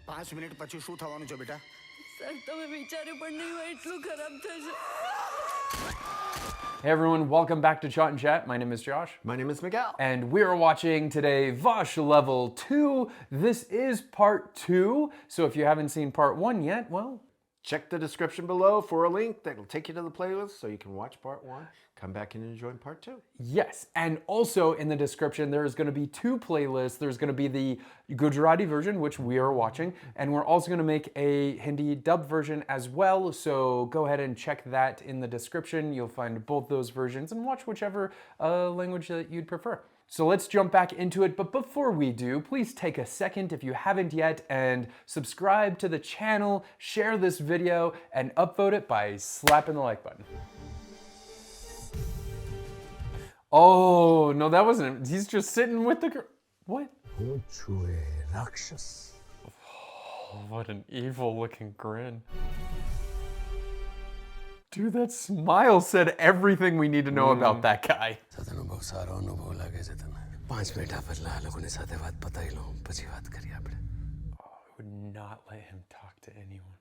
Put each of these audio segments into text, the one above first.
5 minute પછી શું થવાનું છે બેટા? સર તમે વિચાર્યું પણ નહીં હોય એટલું ખરાબ થશે. Hey everyone, welcome back to ChaatNChat. My name is Josh. My name is Miguel. And we are watching today Vash Level 2. This is part 2. So if you haven't seen part 1 yet, well, check the description below for a link that will take you to the playlist so you can watch part 1, come back and enjoy part 2. Yes, and also in the description there is going to be 2 playlists. There's going to be the Gujarati version, which we are watching, and we're also going to make a Hindi dub version as well. So go ahead and check that in the description. You'll find both those versions and watch whichever language that you'd prefer. So let's jump back into it, but before we do, please take a second if you haven't yet and subscribe to the channel, share this video, and upvote it by slapping the like button. Oh, no, that wasn't, he's just sitting with the girl. What? Oh, what an evil looking grin. Dude, that smile said everything we need to know about that guy. I would not let him talk to anyone.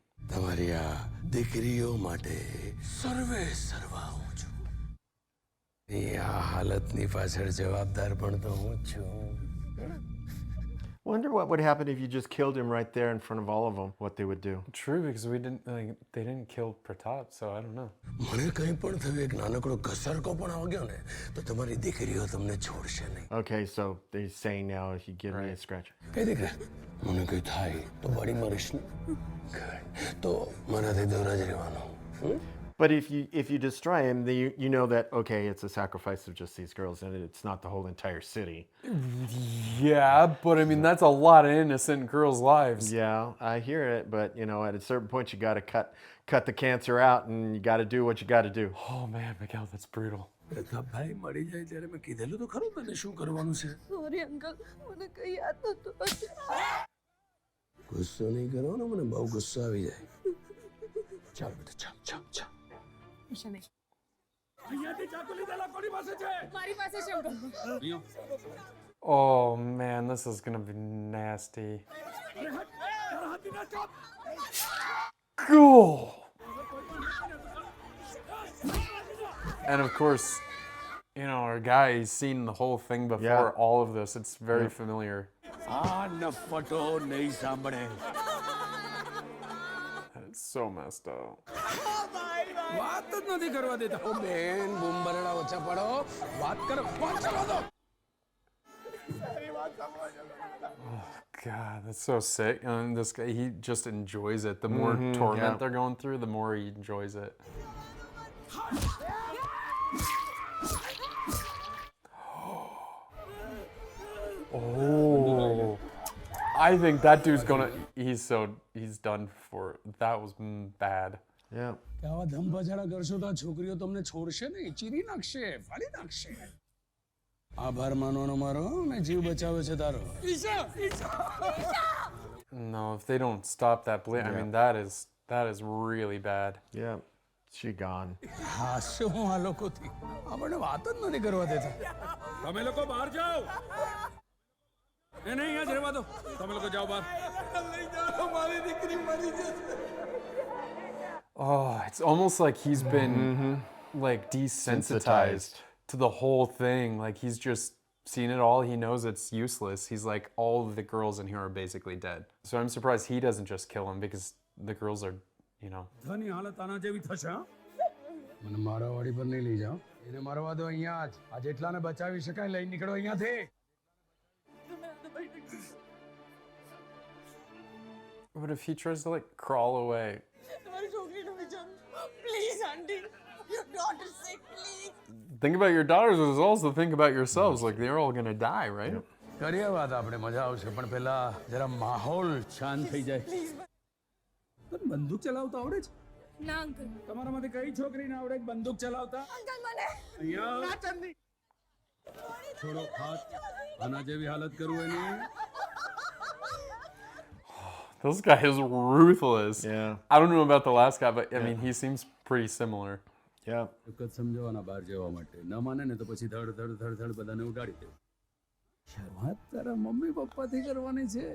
Wonder what would happen if you just killed him right there in front of all of them, what they would do. True, because we didn't, like, they didn't kill Pratap, so I don't know. Okay, so they're saying now if you give me a scratch. But if you destroy him, then you know that, okay, it's a sacrifice of just these girls and it's not the whole entire city. Yeah, but I mean, that's a lot of innocent girls' lives. Yeah, I hear it, but you know, at a certain point you got to cut the cancer out and you got to do what you got to do. Oh man, Miguel, that's brutal. Sorry, uncle. મને કઈ યાદ નહોતું. ગુસ્સો નહીં કરો ને મને બહુ ગુસ્સો આવી જાય. ચાલ બેટા ચાલ ચાલ ચાલ. Oh man, this is gonna be nasty. Cool. And of course, you know, our guy, he's seen the whole thing before, all of this. It's very familiar. It's so messed up. Oh God, that's so sick. And this guy, he just enjoys it. The more torment they're going through, the more he enjoys it. Oh, I think that dude's gonna, he's done for, that was bad. Yeah. No, if they don't stop that I mean, that is really bad. Yeah. She gone. Oh, it's almost like he's been like desensitized to the whole thing. Like he's just seen it all. He knows it's useless. He's like, all of the girls in here are basically dead. So I'm surprised he doesn't just kill him because the girls are, you know. But if he tries to like crawl away. Please, auntie. Your daughter's sick, please. Think about your daughters, but also think about yourselves. Like they're all gonna die, right? કરીએ વાત આપણે મજા આવશે પણ પહેલા જરા માહોલ શાંત થઈ જાય. તને બંદૂક ચલાવતા આવડે છે? ના અંકલ. તમારામાંથી કઈ છોકરીને આવડે બંદૂક ચલાવતા? અંકલ મને. અહીંયા ના ચંદી. છોડો હાથ. આના જેવી હાલત કરું એની. This guy is ruthless. Yeah. I don't know about the last guy, but I mean, he seems pretty similar. Yeah. સમજાવવાના બહાર જવા માટે ન માને ને તો પછી ધડ ધડ ધડ ધડ બધાને ઉડાડી દે. શરૂઆત તારા મમ્મી પપ્પાથી કરવાની છે.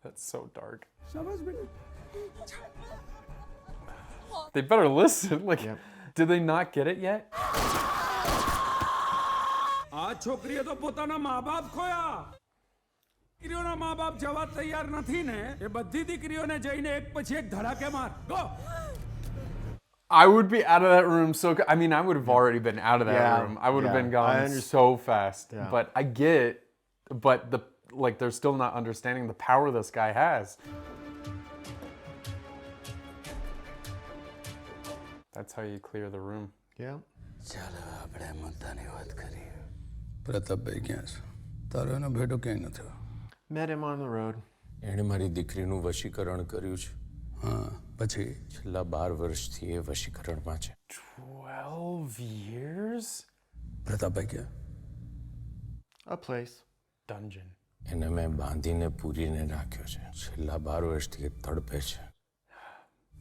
That's so dark. शाबाश बेटा They better listen. Like, Yep. did they not get it yet? આ છોકરીએ તો પોતાના મા-બાપ ખોયા દીકરીઓના મા-બાપ જવા તૈયાર નથી ને એ બધી દીકરીઓને જઈને એક પછી એક ધડાકે માર go I would be out of that room so. I mean, I would have already been out of that Yeah, room. I would have yeah, been I gone understand. so fast. Yeah. But I get, but they're still not understanding the power this guy has. That's how you clear the room. Yeah. ચાલો આપણે મુદ્દાની વાત કરીએ પ્રતાપભાઈ ક્યાં છે તારો એનો ભેટો ક્યાંય ન થયો Met him on the road. એણે મારી દીકરીનું વશીકરણ કર્યું છે હા પછી છેલ્લા 12 વર્ષથી એ વશીકરણમાં છે 12 years? પ્રતાપભાઈ ક્યાં A place. Dungeon. એને મેં બાંધીને પૂરીને રાખ્યો છે છેલ્લા 12 વર્ષથી એ તડપે છે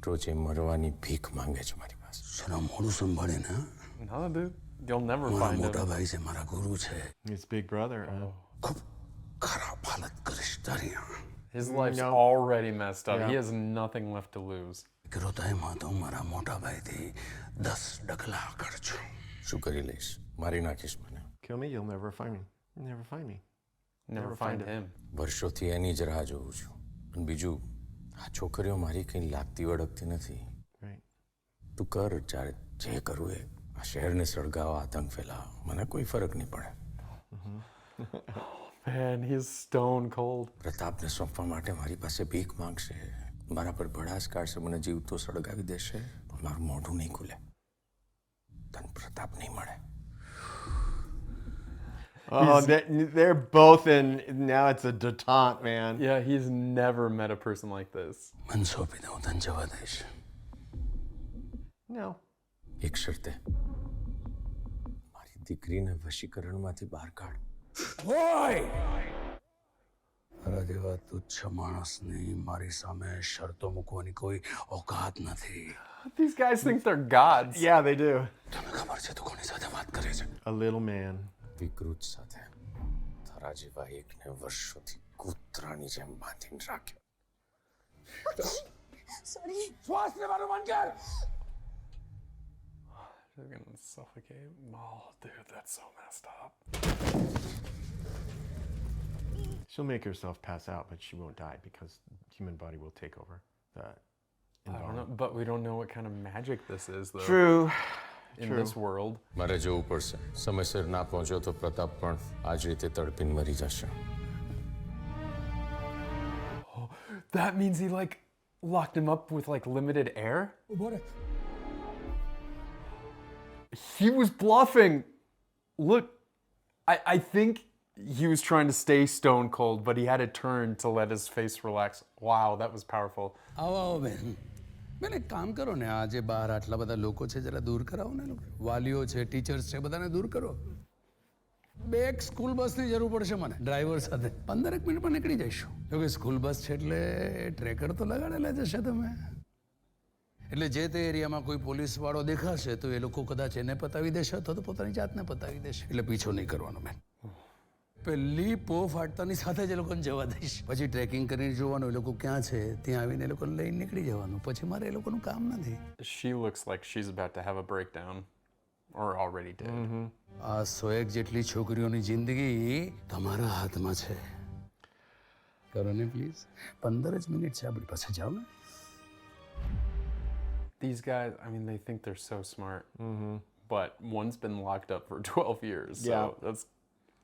રોજે મરવાની ભીખ માંગે છે મારી પાસે જરા મોડું સંભાળીને No, dude. You'll never મારા find મોટા him. ભાઈ છે મારા ગુરુ છે His big brother. ખૂબ ખરાબ હાલત કરીશ તારી His life's No. already messed up. Yeah. He has nothing left to lose. દીકરો તયમાં તો મારા મોટા ભાઈથી 10 ડગલા આગળ છું શું કરી લઈશ મારી નાખીશ મને Kill me, you'll never find me. You'll never find me. Never find him. વર્ષોથી એની જ રાહ જોઉં છું અને બીજું આ છોકરીઓ મારી કંઈ લાગતી વળગતી નથી Right. તું કર જ્યારે જે કરવું એ આ શહેરને સળગાવો આતંક ફેલાવો મને કોઈ ફરક નહીં પડે Man, he's stone cold. પ્રતાપને સોંપવા માટે મારી પાસે ભીખ માંગશે મારા પર ભડાસ કાઢશે મને જીવતો સળગાવી દેશે પણ મારું મોઢું નહીં ખુલે તને પ્રતાપ નહીં મળે Oh, they're both in. Now it's a detente, man. Yeah, he's never met a person like this. મન સોંપી દઉં તને જવા દઈશ No. એક શરતે મારી દીકરીને વશીકરણમાંથી બહાર કાઢ ઓય મારા જેવા તુચ્છ માણસની મારી સામે શરતો મૂકવાની કોઈ औकात નથી These guys think they're gods. Yeah, they do. તને ખબર છે તું કોની સાથે વાત કરે છે A little man. વિકૃત સાથે તારા જેવા એકને વર્ષોથી કૂતરાની જેમ બાંધીને રાખ્યો શ્વાસ લેવાનું બંધ કર They're gonna suffocate. Oh, dude, that's so messed up. She'll make herself pass out, but she won't die because human body will take over. I don't know, but we don't know what kind of magic this is, though. True. In True. this world. મારે જવું પડશે સમયસર ના પહોંચ્યો તો પ્રતાપ પણ આ જ રીતે તડપીને મરી જશે That means he like locked him up with like limited air? He was bluffing. Look, I think he was trying to stay stone cold, but he had to turn to let his face relax. Wow, that was powerful. આવો આવો બેન બેન એક કામ કરો ને આજે બહાર આટલા બધા લોકો છે જરા દૂર કરાવો ને લોકો વાલીઓ છે ટીચર્સ છે બધાને દૂર કરો બે એક સ્કૂલ બસની જરૂર પડશે મને ડ્રાઈવર સાથે 15 મિનિટમાં નીકળી જઈશું જોકે સ્કૂલ બસ છે એટલે ટ્રેકર તો લગાડેલા જ હશે તમે એટલે જે તે એરિયામાં કોઈ પોલીસવાળો દેખાશે તો એ લોકો કદાચ એને પતાવી દેશે અથવા તો પોતાની જાતને પતાવી દેશે એટલે પીછો નહીં કરવાનો બેન પહેલી પો ફાટતાની સાથે જ એ લોકોને જવા દઈશ પછી ટ્રેકિંગ કરીને જોવાનું એ લોકો ક્યાં છે ત્યાં આવીને એ લોકોને લઈને નીકળી જવાનું પછી મારે એ લોકોનું કામ નથી She looks like she's about to have a breakdown. Or already did. આ 101 જેટલી છોકરીઓની જિંદગી તમારા હાથમાં છે કરો ને પ્લીઝ 15 જ મિનિટ છે આપણી પાસે જાઓ ને These guys, I mean, they think they're so smart. But one's been locked up for 12 years. So Yeah. that's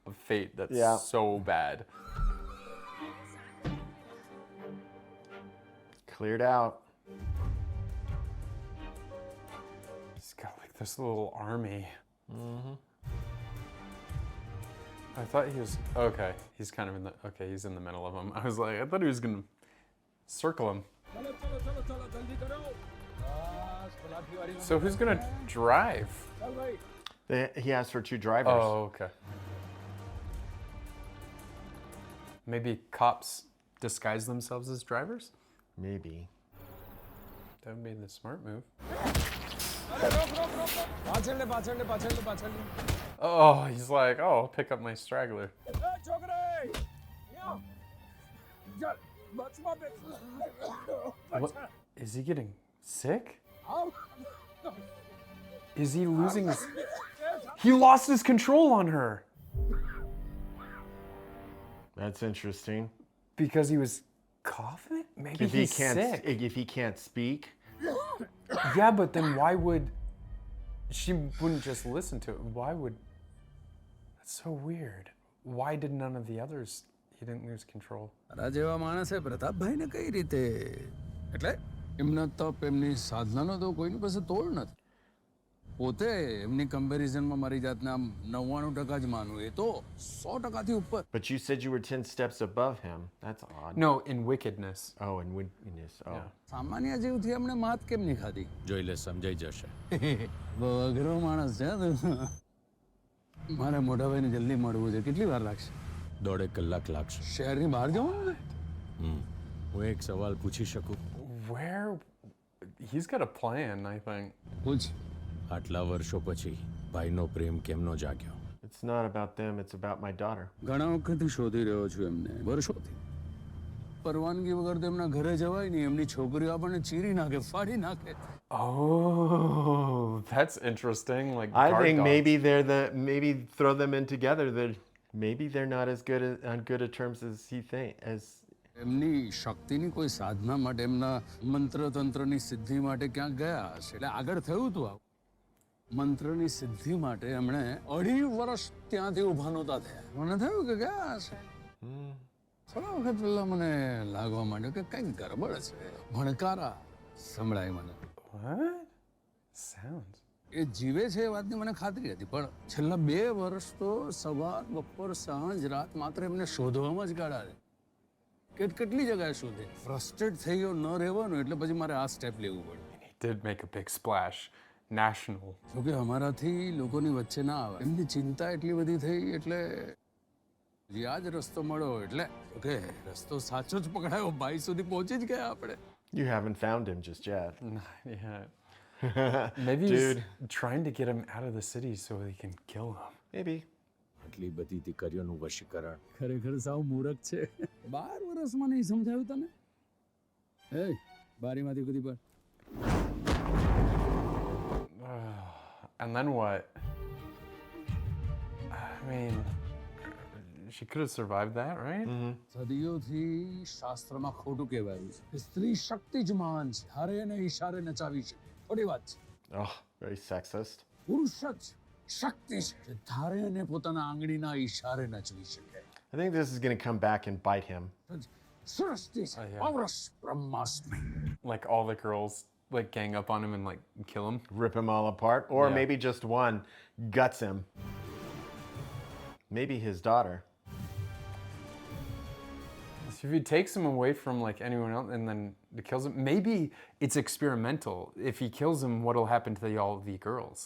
a fate that's Yeah. so bad. Cleared out. He's got like this little army. I thought he was okay. He's kind of in the okay. He's in the middle of them. I was like, I thought he was gonna circle him. So who's gonna drive? He asked for 2 drivers. Oh, okay. Maybe cops disguise themselves as drivers? Maybe. That would be the smart move. Oh, he's like, oh, I'll pick up my straggler. What? Is he getting sick? Is he losing his... He lost his control on her. That's interesting. Because he was coughing? Maybe If he he's can't, sick. if he can't speak, Yeah, but then why would... She wouldn't just listen to it. Why would... That's so weird. Why did none of the others... He didn't lose control. તારા જેવા માણસે પ્રતાપભાઈને કઈ રીતે એટલે એમના તપ એમની સાધનાનો તો કોઈની પાસે તોડ નથી પોતે એમની કમ્પેરિઝનમાં મારી જાતને આમ 99% જ માનું એ તો 100%થી ઉપર. but you said you were 10 steps above him. That's odd. No, in wickedness. Oh, and wickedness. Oh. સામાન્ય જીવથી એમણે માત કેમ નહીં ખાધી? જોઈ લે સમજાઈ જશે. બહુ અઘરો માણસ છે તું. મારે મોટા ભાઈને જલ્દી મળવું છે. કેટલી વાર લાગશે? 1.5 કલાક લાગશે. શહેરની બહાર જવાનું છે? હું એક સવાલ પૂછી શકું? Where... He's got a plan, I think. પૂછ. આટલા વર્ષો પછી ભાઈનો પ્રેમ કેમનો જાગ્યો? It's not about them, it's about my daughter. ઘણા વખતથી શોધી રહ્યો છું એમને વર્ષોથી. પરવાનગી વગર તો એમના ઘરે જવાય નહીં. એમની છોકરીઓ આપણને ચીરી નાખે, ફાડી નાખે. Oh, that's interesting. Like I guard think dogs. maybe throw them in together. Maybe they're not as good on good of terms as he thinks. એમની શક્તિની કોઈ સાધના માટે એમના મંત્ર તંત્રની સિદ્ધિ માટે ક્યાંક ગયા હશે. એટલે આગળ થયું હતું આવું. મંત્રની સિદ્ધિ માટે એમણે 2.5 વર્ષ ત્યાંથી ઊભા નહોતા થયા. મને થયું કે ગયા હશે. થોડા વખત પહેલા મને લાગવા માંડ્યું કે કંઈક ગરબડ છે. ભણકારા સંભળાય મને. What? Sounds. એ જીવે છે એ વાતની મને ખાતરી હતી, પણ છેલ્લા 2 વર્ષ તો સવાર બપોર સાંજ રાત માત્ર એમને શોધવામાં જ કાઢાડે. કેટલી જગ્યાએ શોધે. ફ્રસ્ટ્રેટ થઈ ગયો ન રહેવાનું એટલે પછી મારે આ સ્ટેપ લેવું પડ્યું. He did make a big splash. National. જોકે અમારાથી લોકોની વચ્ચે ના આવે એમની ચિંતા એટલી બધી થઈ એટલે આ જ રસ્તો મળ્યો એટલે ઓકે રસ્તો સાચો જ પકડાયો. ભાઈ સુધી પહોંચી જ ગયા આપણે. You haven't found him just yet. Yeah. Maybe Dude. he's trying to get him out of the city so he can kill him. Maybe. આટલી બધી દીકરીઓનું વશીકરણ. ખરેખર સાવ મૂરખ છે. 12 વર્ષમાં નહીં સમજાવ્યું તને? એ બારીમાંથી કૂદી પડ. And then what? I mean, she could have survived that, right? સદીઓથી શાસ્ત્રમાં ખોટું કહેવાયું છે કે સ્ત્રી શક્તિ જ મહાન છે. હારે અને ઈશારે નચાવી શકે. ખોટી વાત છે. Oh, very sexist. પુરુષ જ શક્તિ છે જે ધારે અને પોતાના આંગળીના ઈશારે નચવી શકે. I think this is going to come back and bite him. સૃષ્ટિ છે. yeah. પૌરસ બ્રહ્માસ્મિ. Like all the girls like gang up on him and like kill him. Rip him all apart. Or Yeah. maybe just one guts him. Maybe his daughter. So if he takes him away from like anyone else and then kills him, maybe it's experimental. If he kills him, what'll happen to all the girls,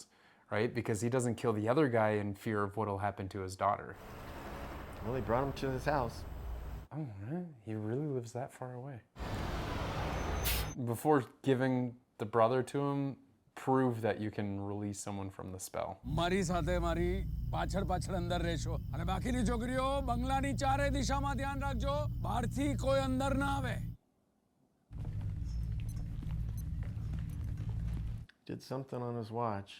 right? Because he doesn't kill the other guy in fear of what'll happen to his daughter. Well, he brought him to his house. Oh, man, he really lives that far away. Before giving the brother to him, prove that you can release someone from the spell. મારી સાથે મારી પાછળ પાછળ અંદર રહેશો અને બાકીની છોકરીઓ બંગલાની ચારે દિશામાં ધ્યાન રાખજો. બહારથી કોઈ અંદર ના આવે. Did something on his watch.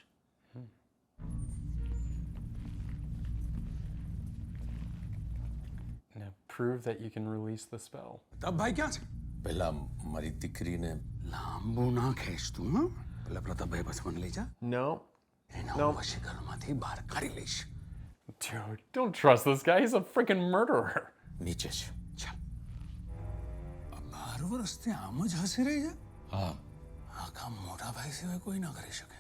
Now prove that you can release the spell. તબ ભાઈ ક્યાં છે? પહેલા મારી દીકરીને લાંબુ ના ખેંચતું હા. પેલા પ્રતાપભાઈ પાસે મને લઈ જા. No. એના No. વશીકરણમાંથી બહાર કાઢી લઈશ. Dude, don't trust this guy. He's a freaking murderer. નીચે છે. ચાલ. 12 વર્ષથી આમ જ હસી રહી છે? હા. આ કામ મોટા ભાઈ સિવાય કોઈ ના કરી શકે.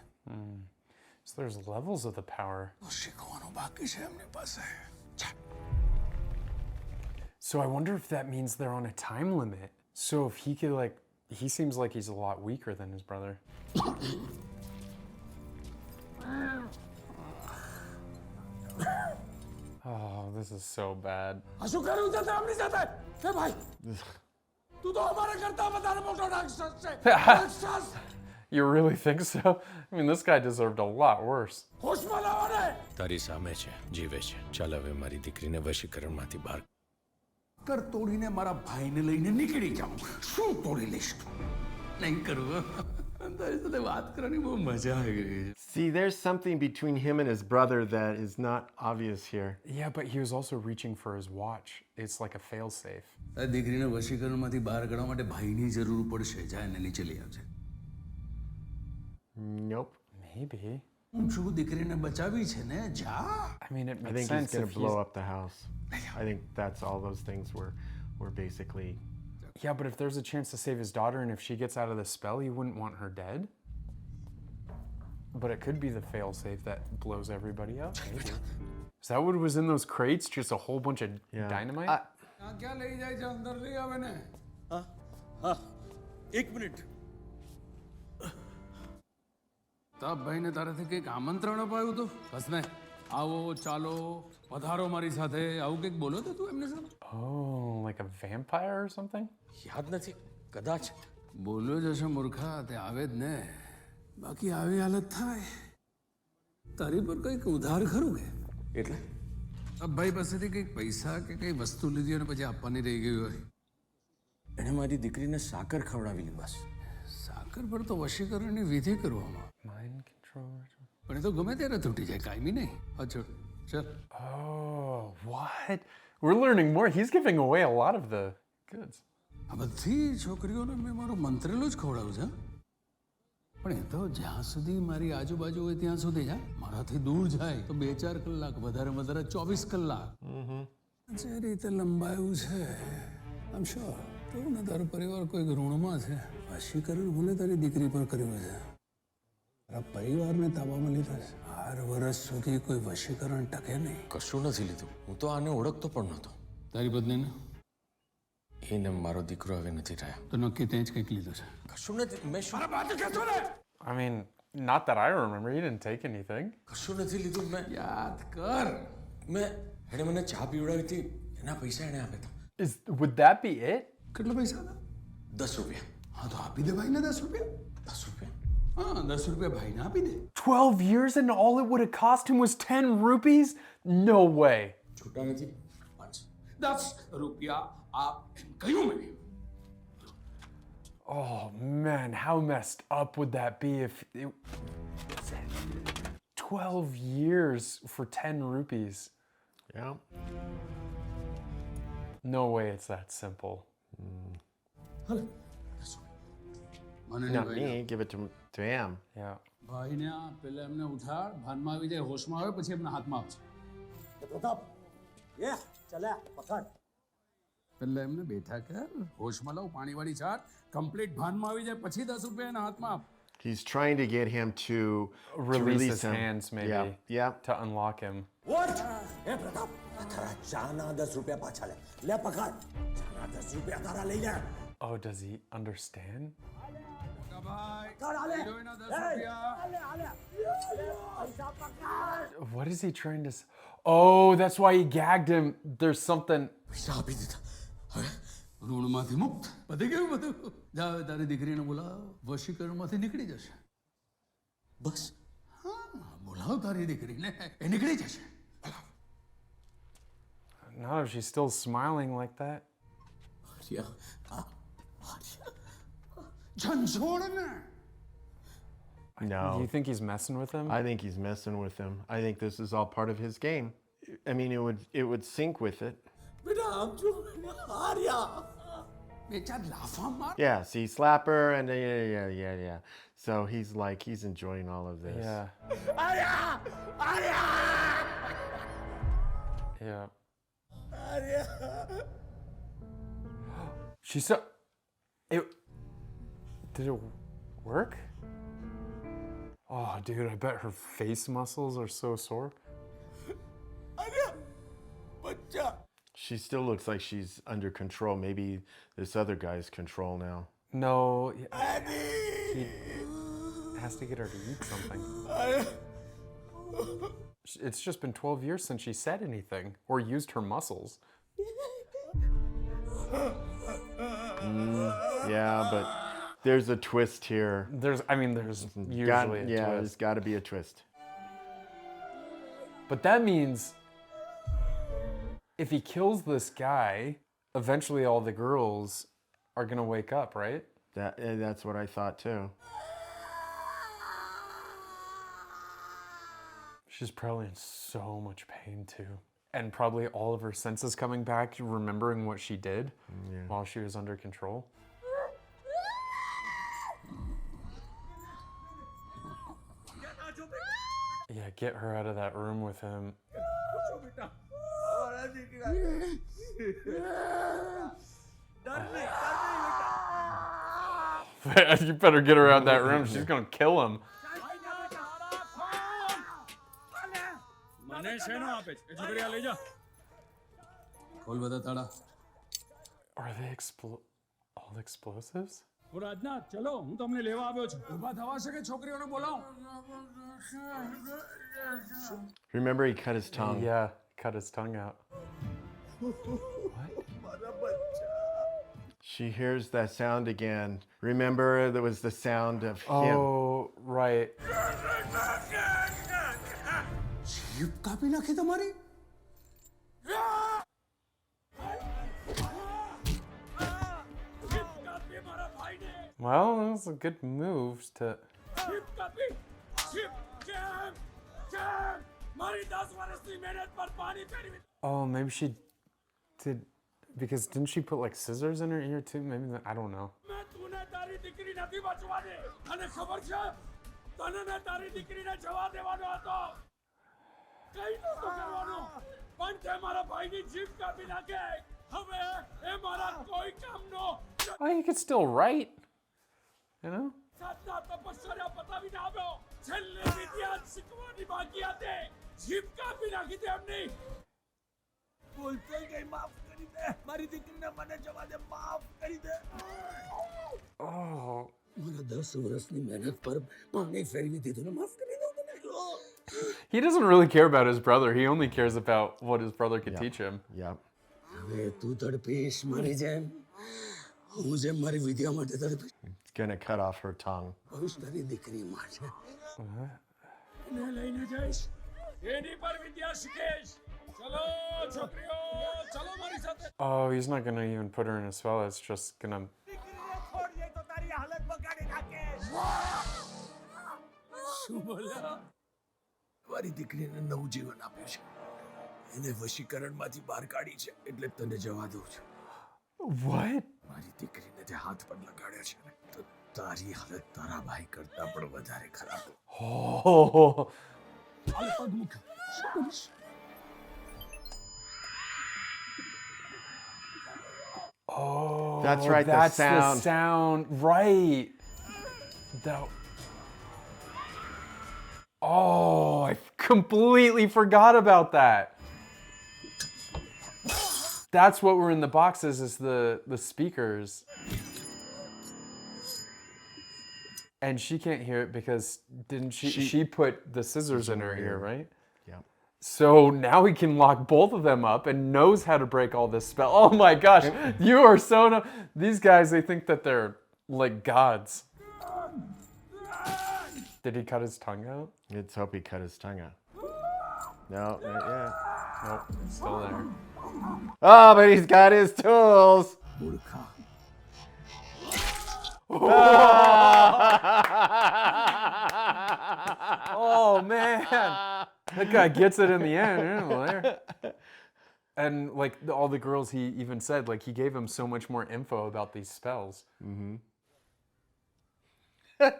So there's levels of the power. તો શીખવાનું બાકી છે એમની પાસે. ચાલ. So I wonder if that means they're on a time limit. So if he could like, he seems like he's a lot weaker than his brother. Oh, this is so bad. આ શું કર્યું છે તે આમની સાથે? હે ભાઈ, તું તો અમારા કરતા વધારે મોટો રાક્ષસ છે. રાક્ષસ! You really think so? I mean, this guy deserved a lot worse. હોશમાં લાવો ને. તારી સામે છે જીવે છે. ચાલ હવે મારી દીકરીને વશીકરણમાંથી બહાર. કર તોડીને મારા ભાઈને લઈને નીકળી જાઉં શું તોડી લઈશ નહીં કરું તારી સાથે વાત કરવાની બહુ મજા આવી ગઈ. See, there's something between him and his brother that is not obvious here. Yeah, but he was also reaching for his watch. It's like a failsafe. તારી દીકરીને વશીકરણમાંથી બહાર કાઢવા માટે ભાઈની જરૂર પડશે. જા એને નીચે લઈ આવજે. Nope. Maybe. હું શું દીકરીને બચાવી છે ને જા. I mean, it I makes think sense he's going if to blow up the house. I think that's all those things were basically. Yeah, but if there's a chance to save his daughter and if she gets out of the spell, he wouldn't want her dead. But it could be the failsafe that blows everybody up. Maybe. Is that what was in those crates? Just a whole bunch of dynamite? ક્યાં લઈ જાય છે અંદર લઈ આવે ને. હા એક મિનિટ. તાપ ભાઈને તારાથી કંઈક આમંત્રણ અપાયું હતું બસ ને આવો ચાલો પધારો મારી સાથે આવું કંઈક બોલો તો તું એમને સામે. Oh, like a vampire or something? યાદ નથી કદાચ. બોલ્યો જ હશે મૂર્ખા તે આવે જ ને બાકી આવી હાલત થાય તારી પર કંઈક ઉધાર ખરું કે એટલે ભાઈ પાસેથી કંઈક પૈસા કે કંઈ વસ્તુ લીધી અને પછી આપવાની રહી ગઈ હોય. એણે મારી દીકરીને સાકર ખવડાવેલી બસ. સાકર પર તો વશીકરણની વિધિ કરવામાં Mind control. પણ એ તો ગમે ત્યારે તૂટી જાય કાયમી નહીં. અચ્છા ચાલ. Oh, what? We're learning more. He's giving away a lot of the goods. આ બધી છોકરીઓને મેં મારું મંત્રેલું જ ખવડાવું છે પણ એ તો જ્યાં સુધી મારી આજુબાજુ હોય ત્યાં સુધી જા મારાથી દૂર જાય તો 2-4 કલાક વધારે 24 કલાક જે રીતે લંબાયું છે આમ શ્યોર તું ને તારો પરિવાર કોઈક ઋણમાં છે. વશીકરણ ભલે તારી દીકરી પર કર્યું છે તારા પરિવારને તાબામાં લીધા છે. 8 વર્ષ સુધી કોઈ વશીકરણ ટકે નહીં. કશું નથી લીધું. હું તો આને ઓળખતો પણ નહોતો. તારી પત્નીને એને મારો દીકરો હવે નથી રહ્યા. તો નક્કી તે જ કંઈક લીધું છે. કશું નથી. મેં શું I mean, not that I remember. He didn't take anything. કશું નથી લીધું. મેં યાદ કર. એણે મને ચા પીવડાવી હતી એના પૈસા એણે આપ્યા હતા. Would that be it? કેટલા પૈસા હતા? 10 રૂપિયા. હા તો આપી દે ભાઈને 10 રૂપિયા. 10 રૂપિયા. હા 10 રૂપિયા ભાઈને આપી દે. 12 years and all it would have cost him was 10 rupees? No way. છૂટા નથી. 10 રૂપિયા આપ એમ કહ્યું મેં. Oh man, how messed up would that be if it... 12 years for 10 rupees. Yeah. No way it's that simple. મને Not me. Give it to him. Yeah. ભાઈને આ પેલા એમને ઉઠાડ ભાનમાં આવી જાય હોશમાં આવે પછી એમના હાથમાં આપશે. પ્રતાપ એ ચાલ્યા પકડ. પેલા એમને બેઠા કર હોશમાં લાવ પાણીવાળી છાટ કમ્પ્લીટ ભાનમાં આવી જાય પછી 10 રૂપિયા એના હાથમાં આપ. He's trying to get him to Release his him. hands, maybe. Yeah. Yeah. To unlock him. What a Pratap આ તારા ચાના 10 રૂપિયા પાછા લે. લે પકડ. ચાના 10 રૂપિયા તારા લઈ લે. Oh, does he understand? કર આલે. જોઈના 10 રૂપિયા. આલે આલે. પૈસા પકડ. What is he trying to... Oh, that's why he gagged him. There's something... પૈસા આપી દીધા. હવે ઋણમાંથી મુક્ત પતી ગયું બધું. જા હવે તારી દીકરીને બોલાવ વશીકરણમાંથી નીકળી જશે. બસ હા બોલાવ તારી દીકરીને એ નીકળી જશે. Not if she's still smiling like that. ઝંઝોડ ને. No. You think he's messing with him? I think he's messing with him. I think this is all part of his game. I mean, it would sync with it. બેટા આમ જો હાર્યા. બે ચાર લાફા માર. Yeah. See, slap her, and yeah. So he's enjoying all of this. Yeah. હાર્યા હાર્યા Yeah. હાર્યા. She's so... Did it work? Oh, dude, I bet her face muscles are so sore. હાર્યા. બચ્ચા. She still looks like she's under control. Maybe this other guy's control now. No, he has to get her to eat something. It's just been 12 years since she said anything or used her muscles. Yeah, but there's a twist here. There's usually a twist. There's got to be a twist. But that means if he kills this guy, eventually all the girls are gonna wake up, right? That's what I thought too. She's probably in so much pain too. And probably all of her senses coming back, remembering what she did while she was under control. Yeah, get her out of that room with him. You better get her out of that room. She's gonna kill him. Are they all explosives? Remember, he cut his tongue. Yeah, cut his tongue out. She hears that sound again. Remember, there was the sound of him. Oh, right. Well, that was a good move to... Oh, maybe she did... Because didn't she put like scissors in her ear too? Maybe that, I don't know. Well, you could still write, you know? Oh. He doesn't really care about his brother. He only cares about what his brother could teach him. Yep. It's gonna cut off her tongue. Oh, he's not gonna even put her in a spell. It's just gonna... મારી દીકરીને નવું જીવન આપ્યું છે. એને વશીકરણમાંથી બહાર કાઢી છે, એટલે તને જવા દઉં છું. What? મારી દીકરીને તે હાથ પર લગાડ્યા છે ને, તો તારી હાલત તારા ભાઈ કરતા પણ વધારે ખરાબ. Oh. હાલ પગ મૂક. શું કરીશ? Oh, that's right. That's the sound. The sound, right? Oh, I completely forgot about that. That's what were in the boxes, is the speakers. And she can't hear it because didn't she put the scissors in her ear, right? Yeah. So now he can lock both of them up and knows how to break all this spell. Oh my gosh, you are so these guys, they think that they're like gods. Did he cut his tongue out? Let's hope he cut his tongue out. No, not yet. Nope, it's still there. Oh, but he's got his tools. Oh man, that guy gets it in the end. And like all the girls, he even said like he gave him so much more info about these spells. Mm-hmm.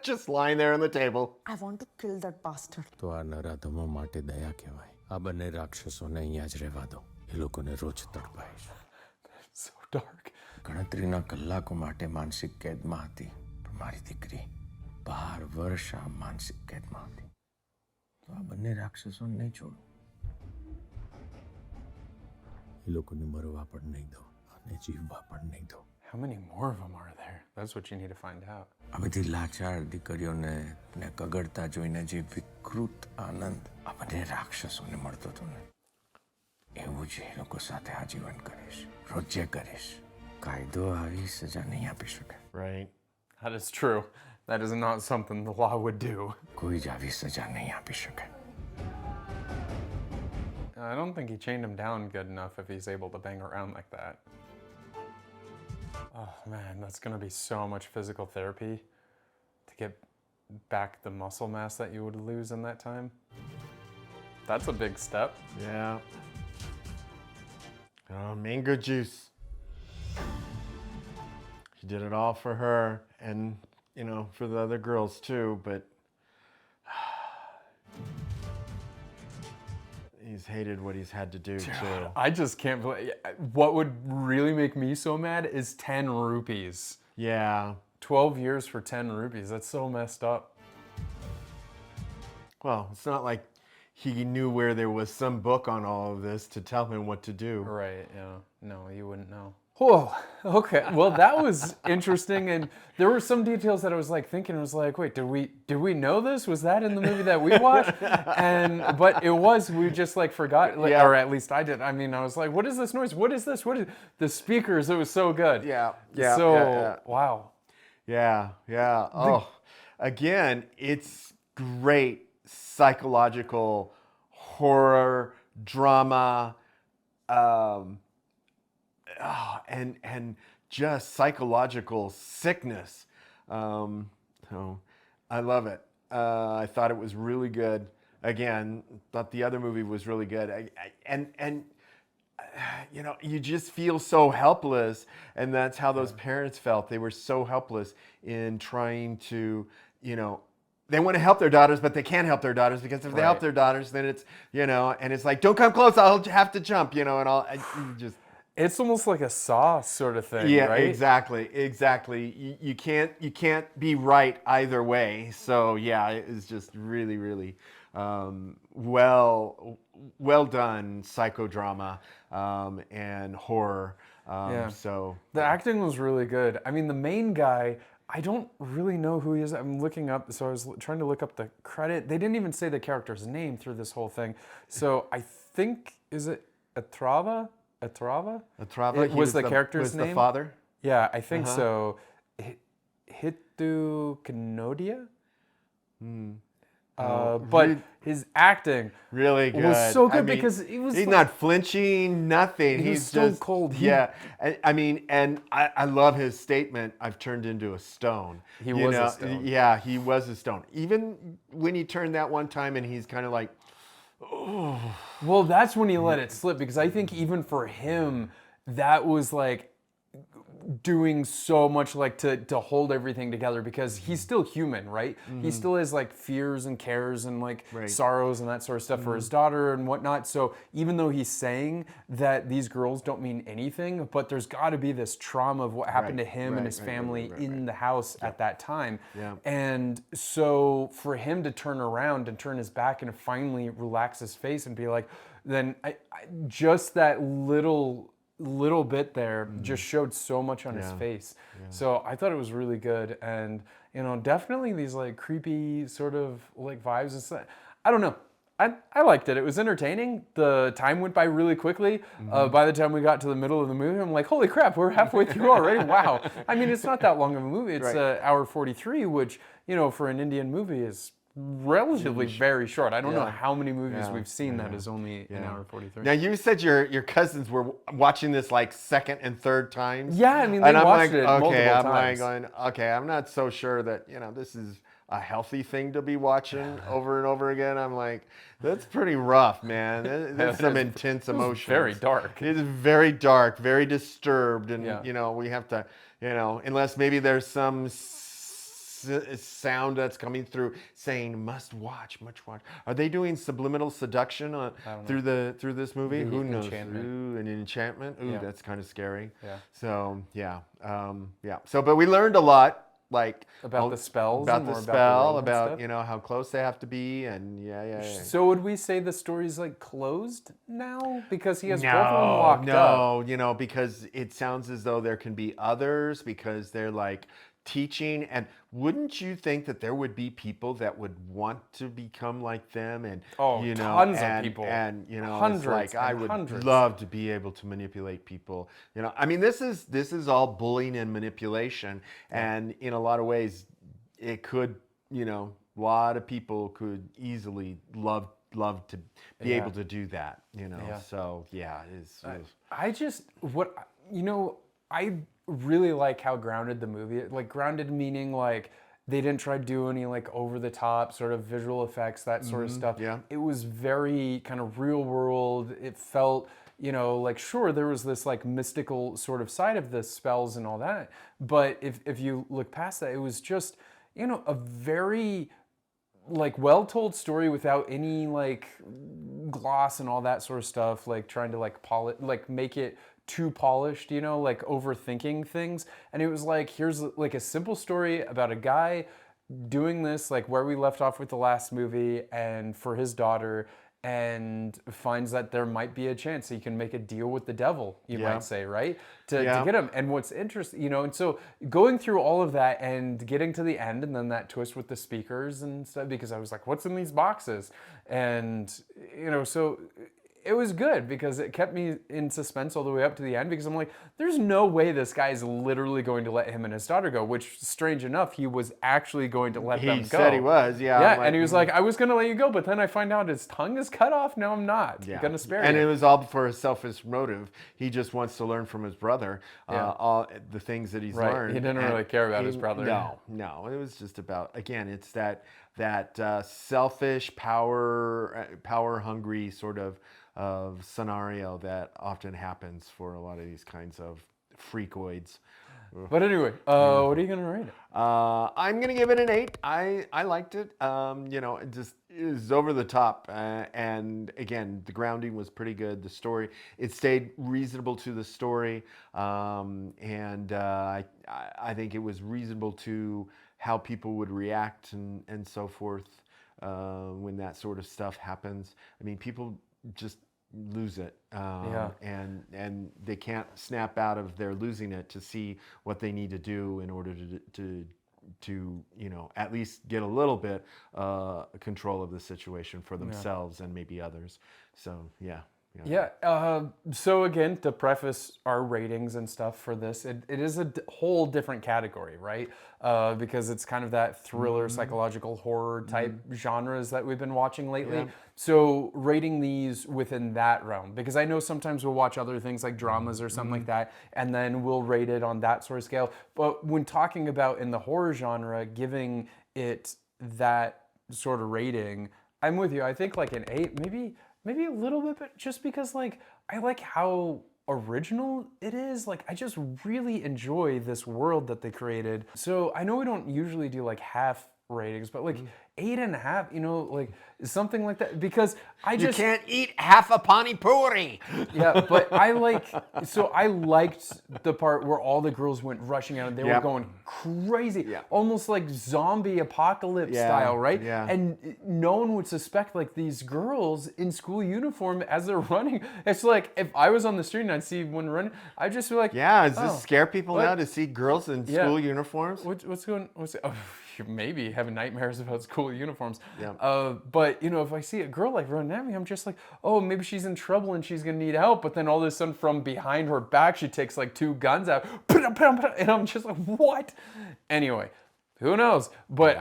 Just lying there on the table. I want to kill that bastard. તો આ નરાધમો માટે દયા કહેવાય. આ બંને રાક્ષસોને અહીંયા જ રહેવા દો. એ લોકોને રોજ તડપાઈશ. So dark. ગણતરીના કલાકો માટે માનસિક કેદમાં હતી. પણ મારી દીકરી 12 વર્ષ આ માનસિક કેદમાં હતી. તો આ બંને રાક્ષસોને નહીં છોડો. એ લોકોને મરવા પણ નહીં દો અને જીવવા પણ નહીં દો. How many more of them are there? That's what you need to find out. આ બધી લાચાર દીકરીઓને કગડતા જોઈને જે વિકૃત આનંદ આ બંને રાક્ષસોને મળતો હતો ને, એવું જ એ લોકો સાથે આજીવન કરીશ. રોજે કરીશ. કાયદો આવી સજા નહીં આપી શકે. Right. That is true. That is not something the law would do. કોઈ જ આવી સજા નહીં આપી શકે. I don't think he chained him down good enough if he's able to bang around like that. Oh man, that's gonna be so much physical therapy to get back the muscle mass that you would lose in that time. That's a big step. Yeah. Oh, mango juice. He did it all for her and, you know, for the other girls too, but he's hated what he's had to do too. I just can't believe. What would really make me so mad is 10 rupees. Yeah. 12 years for 10 rupees. That's so messed up. Well, it's not like he knew where there was some book on all of this to tell him what to do. Right, yeah. No, you wouldn't know. Whoa, okay. Well, that was interesting, and there were some details that I was like thinking. I was like, wait, did we know this? Was that in the movie that we watched? But it was. We just like forgot, like, or at least I did. I mean, I was like, what is this noise? What is this? What is the speakers? It was so good. Yeah. So wow. Yeah. Oh, again, it's great psychological horror drama. And just psychological sickness. So I love it. I thought it was really good. Again, thought the other movie was really good. And you know, you just feel so helpless, and that's how those parents felt. They were so helpless in trying to, you know, they want to help their daughters, but they can't help their daughters because if they help their daughters, then it's, you know, and it's like, don't come close, I'll have to jump, you know, and all. Just. It's almost like a Saw sort of thing, yeah, right? exactly. You can't be right either way. So yeah, it's just really well done psychodrama and horror. So the acting was really good. I mean, the main guy, I don't really know who he is. I'm looking up, so I was trying to look up the credit. They didn't even say the character's name through this whole thing. So I think, is it Atrava? Atrava was the character's name. The father? Yeah, I think so. Hitu Kanodia? But his acting really good. was so good. I mean, because he's not flinching, nothing. He's so just cold. And I love his statement. I've turned into a stone. He was a stone. Yeah, he was a stone. Even when he turned that one time, and he's kind of like, oh. Well, that's when he let it slip, because I think even for him, that was like doing so much, like to hold everything together, because he's still human, right? He still has like fears and cares and like sorrows and that sort of stuff for his daughter and whatnot. So even though he's saying that these girls don't mean anything, but there's got to be this trauma of what happened to him and his family in the house at that time. Yeah. And so for him to turn around and turn his back and finally relax his face and be like, then I just that little bit there just showed so much on his face. So I thought it was really good, and you know, definitely these like creepy sort of like vibes and stuff. I don't know. I liked it. It was entertaining. The time went by really quickly. By the time we got to the middle of the movie, I'm like, holy crap, we're halfway through already. Wow. I mean, it's not that long of a movie. It's an hour 43, which, you know, for an Indian movie is relatively very short. I don't know how many movies we've seen that is only an hour 43. Now, you said your cousins were watching this like second and third times. Yeah, I mean, they watched it multiple times. Like going, okay, I'm not so sure that, you know, this is a healthy thing to be watching over and over again. I'm like, that's pretty rough, man. There's some intense emotions. Very dark. It is very dark, very disturbed, and you know, we have to, you know, unless maybe there's some sound that's coming through saying must watch. Are they doing subliminal seduction through this movie? Who knows? Ooh, an enchantment. Ooh, that's kind of scary. Yeah. So So, but we learned a lot, like about the spells, about you know, how close they have to be, and So would we say the story's like closed now because he has both of them locked up? No, you know, because it sounds as though there can be others, because they're like teaching, and wouldn't you think that there would be people that would want to become like them, and you know, tons of people, and you know, hundreds, like I would love to be able to manipulate people. You know, I mean, this is all bullying and manipulation, and in a lot of ways, it could, you know, a lot of people could easily love to be able to do that. You know, so it's I just you know, I really like how grounded the movie, like grounded meaning like they didn't try to do any like over the top sort of visual effects, that sort of stuff. yeah. It was very kind of real world. It felt, you know, like sure there was this like mystical sort of side of the spells and all that, but if you look past that, it was just, you know, a very like well-told story without any like gloss and all that sort of stuff, like trying to like polish, like make it too polished, you know, like overthinking things. And it was like, here's like a simple story about a guy doing this, like where we left off with the last movie, and for his daughter, and finds that there might be a chance he can make a deal with the devil, you might say, right? To get him. And what's interesting, you know, and so going through all of that and getting to the end, and then that twist with the speakers and stuff, because I was like, what's in these boxes? And, you know, so it was good because it kept me in suspense all the way up to the end, because I'm like, there's no way this guy is literally going to let him and his daughter go, which, strange enough, he was actually going to let them go. He said he was, yeah. Yeah, and he was like, I was going to let you go, but then I find out his tongue is cut off. No, I'm not. I'm going to spare you. And it was all for a selfish motive. He just wants to learn from his brother all the things that he's learned. He didn't really care about his brother. No. It was just about, again, it's that selfish, power-hungry sort of scenario that often happens for a lot of these kinds of freakoids. But anyway, what are you going to rate it? I'm going to give it an 8. I liked it. You know, it just is over the top. And again, the grounding was pretty good. The story, it stayed reasonable to the story. And I think it was reasonable to how people would react and so forth when that sort of stuff happens. I mean, people just lose it, and they can't snap out of their losing it to see what they need to do in order to you know, at least get a little bit control of the situation for themselves and maybe others. So so again, to preface our ratings and stuff for this, it is a whole different category, right? Because it's kind of that thriller, psychological horror type genres that we've been watching lately. Yeah. So rating these within that realm, because I know sometimes we'll watch other things like dramas or something like that, and then we'll rate it on that sort of scale. But when talking about in the horror genre, giving it that sort of rating, I'm with you. I think like an 8, maybe a little bit, but just because like I like how original it is. Like I just really enjoy this world that they created. So I know we don't usually do like half ratings, but like 8.5, you know, like something like that, because I just... You can't eat half a pani puri. Yeah, but I liked the part where all the girls went rushing out and they were going crazy, almost like zombie apocalypse style, right? Yeah. And no one would suspect like these girls in school uniform as they're running. It's like if I was on the street and I'd see one running, I'd just be like, does this scare people now to see girls in school uniforms? Maybe having nightmares about school uniforms. But you know, if I see a girl like running at me, I'm just like, oh, maybe she's in trouble and she's gonna need help. But then all of a sudden, from behind her back, she takes like 2 guns out, and I'm just like, what? Anyway, who knows? But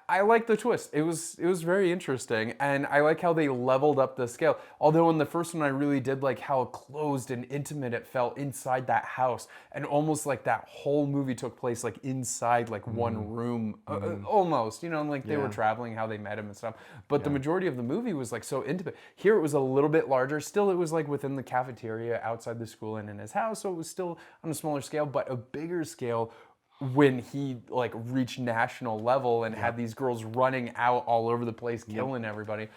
I like the twist. It was very interesting, and I like how they leveled up the scale. Although in the first one, I really did like how closed and intimate it felt inside that house, and almost like that whole movie took place like inside like one room, almost. You know, like they were traveling, how they met him and stuff. But the majority of the movie was like so intimate. Here it was a little bit larger. Still, it was like within the cafeteria outside the school and in his house, so it was still on a smaller scale, but a bigger scale when he like reached national level and had these girls running out all over the place, killing everybody. It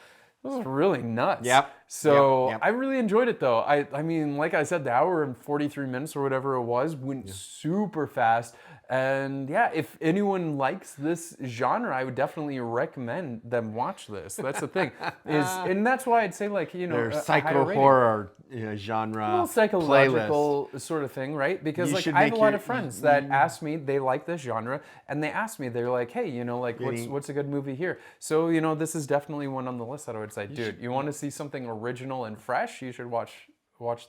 was really nuts. So I really enjoyed it though. I mean, like I said, the hour and 43 minutes or whatever it was went super fast. And yeah, if anyone likes this genre, I would definitely recommend them watch this. That's the thing. And that's why I'd say like, you know, their psycho horror genre, a little psychological sort of thing, right? Because like I have a lot of friends that ask me, they like this genre, and they ask me, they're like, hey, you know, like what's a good movie here? So, you know, this is definitely one on the list that I would say, dude, you want to see something original and fresh, you should watch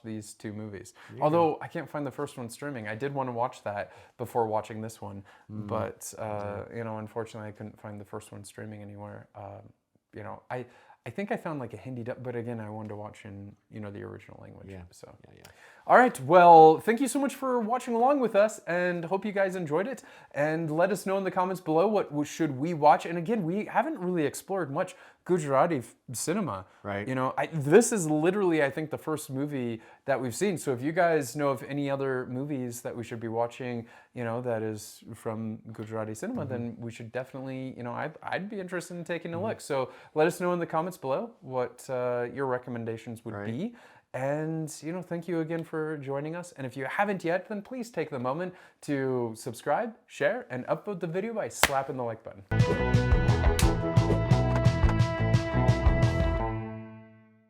these 2 movies. Although I can't find the first one streaming. I did want to watch that before watching this one, but you know, unfortunately I couldn't find the first one streaming anywhere. You know, I think I found like a Hindi dub, but again, I wanted to watch in, you know, the original language. Yeah. So. Yeah. All right. Well, thank you so much for watching along with us, and hope you guys enjoyed it. And let us know in the comments below what should we watch. And again, we haven't really explored much Gujarati cinema. Right. You know, this is literally, I think, the first movie that we've seen. So if you guys know of any other movies that we should be watching, you know, that is from Gujarati cinema, then we should definitely, you know, I'd be interested in taking a look. So let us know in the comments below what your recommendations would be. And, you know, thank you again for joining us. And if you haven't yet, then please take the moment to subscribe, share, and upvote the video by slapping the like button.